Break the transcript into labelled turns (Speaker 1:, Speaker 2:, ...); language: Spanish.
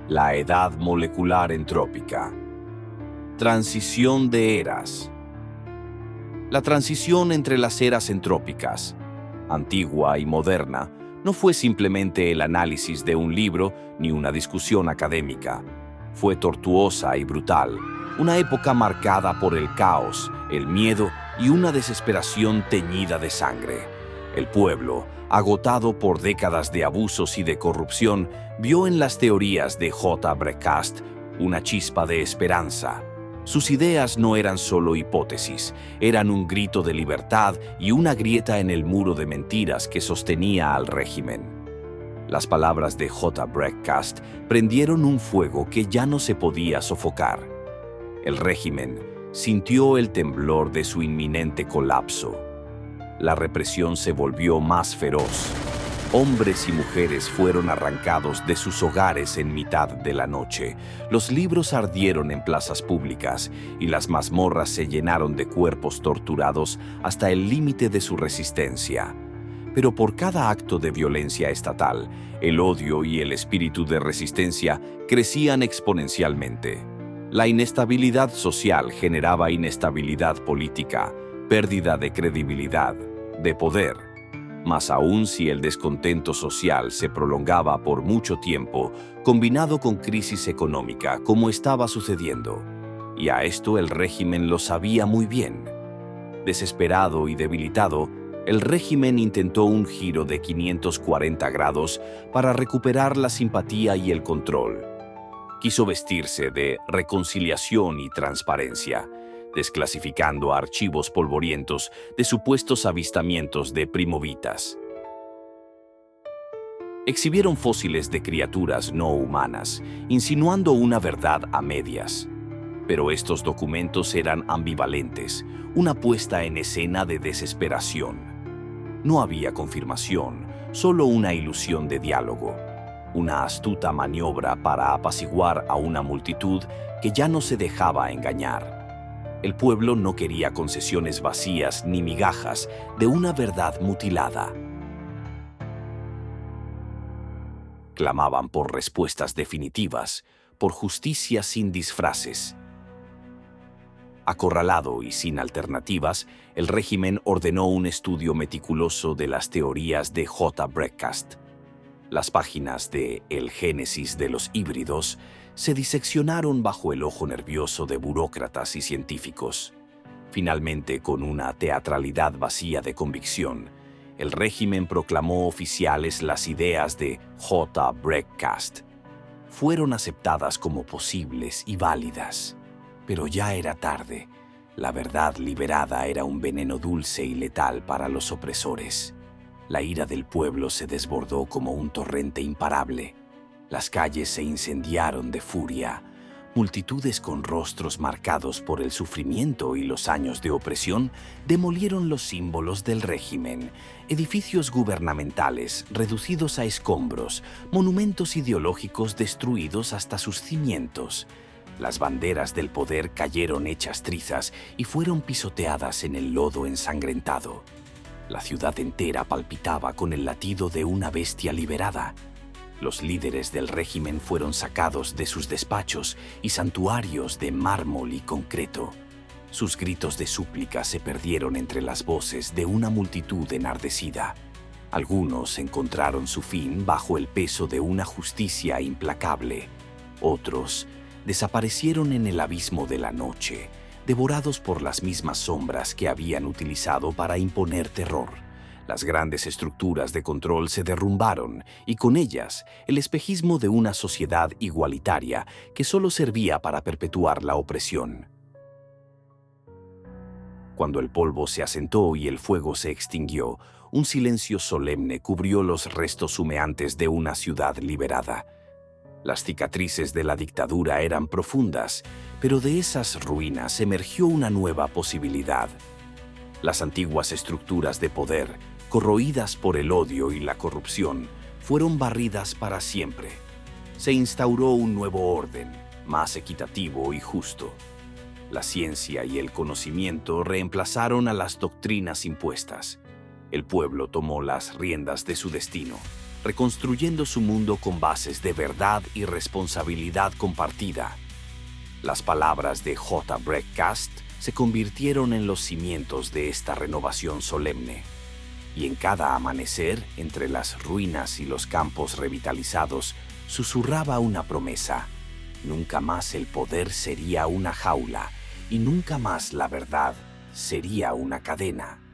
Speaker 1: La edad molecular entrópica. Transición de eras. La transición entre las eras entrópicas, antigua y moderna, no fue simplemente el análisis de un libro ni una discusión académica. Fue tortuosa y brutal, una época marcada por el caos, el miedo y una desesperación teñida de sangre. El pueblo, agotado por décadas de abusos y de corrupción, vio en las teorías de J. Brecast una chispa de esperanza. Sus ideas no eran solo hipótesis, eran un grito de libertad y una grieta en el muro de mentiras que sostenía al régimen. Las palabras de J. Brecast prendieron un fuego que ya no se podía sofocar. El régimen sintió el temblor de su inminente colapso. La represión se volvió más feroz. Hombres y mujeres fueron arrancados de sus hogares en mitad de la noche. Los libros ardieron en plazas públicas y las mazmorras se llenaron de cuerpos torturados hasta el límite de su resistencia. Pero por cada acto de violencia estatal, el odio y el espíritu de resistencia crecían exponencialmente. La inestabilidad social generaba inestabilidad política, pérdida de credibilidad, de poder. Más aún si el descontento social se prolongaba por mucho tiempo, combinado con crisis económica, como estaba sucediendo. Y a esto el régimen lo sabía muy bien. Desesperado y debilitado, el régimen intentó un giro de 540 grados para recuperar la simpatía y el control. Quiso vestirse de reconciliación y transparencia, desclasificando archivos polvorientos de supuestos avistamientos de primovitas. Exhibieron fósiles de criaturas no humanas, insinuando una verdad a medias. Pero estos documentos eran ambivalentes, una puesta en escena de desesperación. No había confirmación, solo una ilusión de diálogo, una astuta maniobra para apaciguar a una multitud que ya no se dejaba engañar. El pueblo no quería concesiones vacías ni migajas de una verdad mutilada. Clamaban por respuestas definitivas, por justicia sin disfraces. Acorralado y sin alternativas, el régimen ordenó un estudio meticuloso de las teorías de J. Brecast. Las páginas de El Génesis de los híbridos se diseccionaron bajo el ojo nervioso de burócratas y científicos. Finalmente, con una teatralidad vacía de convicción, el régimen proclamó oficiales las ideas de J. Brecast. Fueron aceptadas como posibles y válidas, pero ya era tarde. La verdad liberada era un veneno dulce y letal para los opresores. La ira del pueblo se desbordó como un torrente imparable. Las calles se incendiaron de furia. Multitudes con rostros marcados por el sufrimiento y los años de opresión demolieron los símbolos del régimen, edificios gubernamentales reducidos a escombros, monumentos ideológicos destruidos hasta sus cimientos. Las banderas del poder cayeron hechas trizas y fueron pisoteadas en el lodo ensangrentado. La ciudad entera palpitaba con el latido de una bestia liberada. Los líderes del régimen fueron sacados de sus despachos y santuarios de mármol y concreto. Sus gritos de súplica se perdieron entre las voces de una multitud enardecida. Algunos encontraron su fin bajo el peso de una justicia implacable. Otros desaparecieron en el abismo de la noche, devorados por las mismas sombras que habían utilizado para imponer terror. Las grandes estructuras de control se derrumbaron y con ellas el espejismo de una sociedad igualitaria que solo servía para perpetuar la opresión. Cuando el polvo se asentó y el fuego se extinguió, un silencio solemne cubrió los restos humeantes de una ciudad liberada. Las cicatrices de la dictadura eran profundas, pero de esas ruinas emergió una nueva posibilidad. Las antiguas estructuras de poder, corroídas por el odio y la corrupción, fueron barridas para siempre. Se instauró un nuevo orden, más equitativo y justo. La ciencia y el conocimiento reemplazaron a las doctrinas impuestas. El pueblo tomó las riendas de su destino. reconstruyendo su mundo con bases de verdad y responsabilidad compartida. Las palabras de J. Breakcast se convirtieron en los cimientos de esta renovación solemne. Y en cada amanecer, entre las ruinas y los campos revitalizados, susurraba una promesa. Nunca más el poder sería una jaula, y nunca más la verdad sería una cadena.